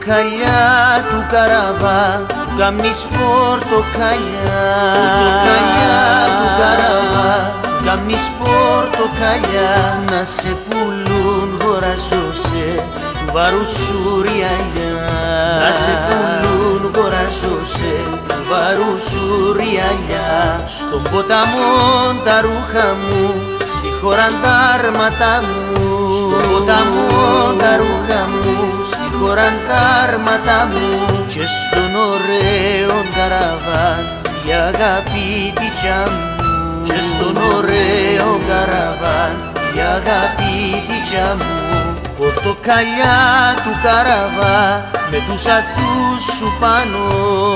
Πορτοκαλιά του καραβά, του καμνείς πορτοκαλιά. Πορτοκαλιά του καραβά, του καμνείς πορτοκαλιά. Να σε πουλούν γοραζώσε, του βάρους σου ριαλιά. Να σε πουλούν γοραζώσε, του βάρους σου ριαλιά. Στον ποταμό τα ρούχα μου, στη χώραν τα άρματα μου. Στον ποταμό τα ρούχα μου, στη χώραν τα άρματα μου. Και στον ωραίο καραβάν η αγαπήτητσια μου. Και στον ωραίο καραβάν η αγαπήτητσια μου. Πορτοκαλιά του καραβά με τους ατούς σου πάνω.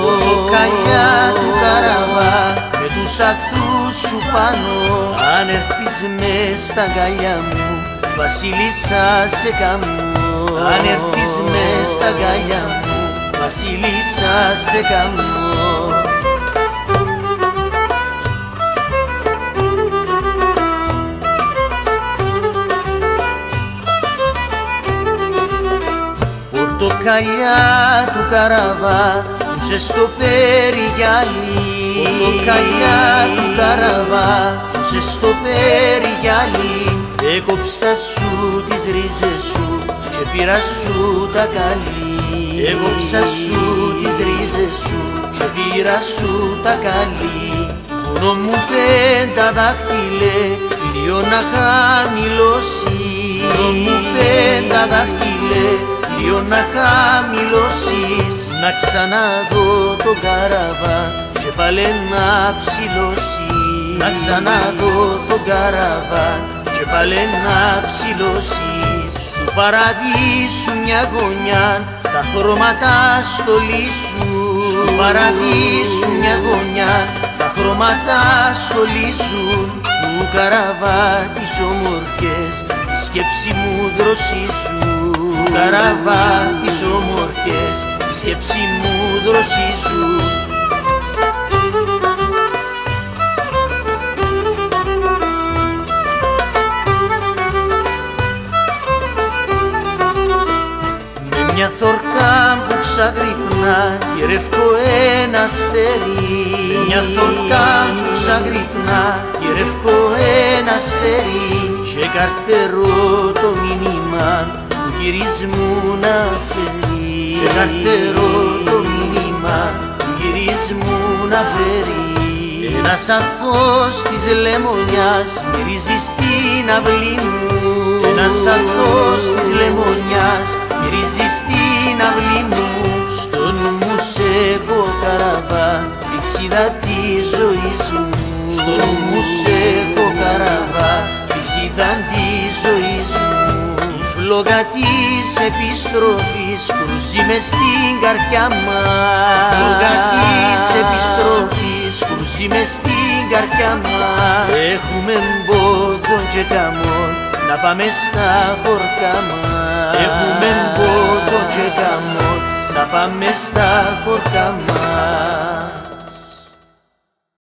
Πορτοκαλιά του καραβά με τους ατούς σου πάνω. Αν έρθεις μες στα αγκαλιά μου, βασίλισσα σε καμώ. Αν έρθεις μες στα αγκαλιά μου, βασίλισσα σε καμώ. Πορτοκαλιά του καραβά, πούσε στο περιγυαλί. Πορτοκαλιά του καραβά, πούσε στο περιγυαλί. Έκοψα σου τις ρίζες σου και πήρα σου τα καλή. Έκοψα σου τις ρίζες σου και πήρα σου τα καλή. Βουνό μου πενταδάχτυλε, λίγο να χαμηλώσει. Βουνό μου πενταδάχτυλε, λίγο να χαμηλώσεις. Να ξαναδώ το καραβά και πάλι να ψηλώσει. Να ξαναδώ το καραβά και πάλι να ψηλώσεις. Στου παραδείσου μια γωνιά, τα χρώματα στολίζουν. Στου παραδείσου μια γωνιά, τα χρώματα στολίζουν. Του καραβά τις ομορφιές, τη σκέψη μου δροσίζουν. Του καραβά τις ομορφιές, τη σκέψη μου δροσίζουν. Μια θωρκά που ξαγρυπνά γερευκό ένα αστέρι. Μια θωρκά που ξαγρυπνά γερευκό ένα αστέρι. Και καρτερό το μήνυμα του γυρισμού να φέρει. Και καρτερό το μήνυμα του γυρισμού να φέρει. Ένας ανθός της λεμονιάς μυρίζει στην αυλή μου. Ένας ανθός της λεμονιάς μυρίζει στην αυλή μου. Στο νου μου σε έχω καραβά, πηξίδα της ζωής μου. Στο νου μου σε έχω καραβά, πηξίδα της ζωής μου. Η φλόγα της επιστροφής κρούζει μες στην καρδιά μας. Η φλόγα της επιστροφής κρούζει μες στην καρδιά μας. Έχουμε μπόδον και καμόν να πάμε στα χωρκά μας. Έχουμε μπόδον και καμόν να πάμε στα χωρκά μας.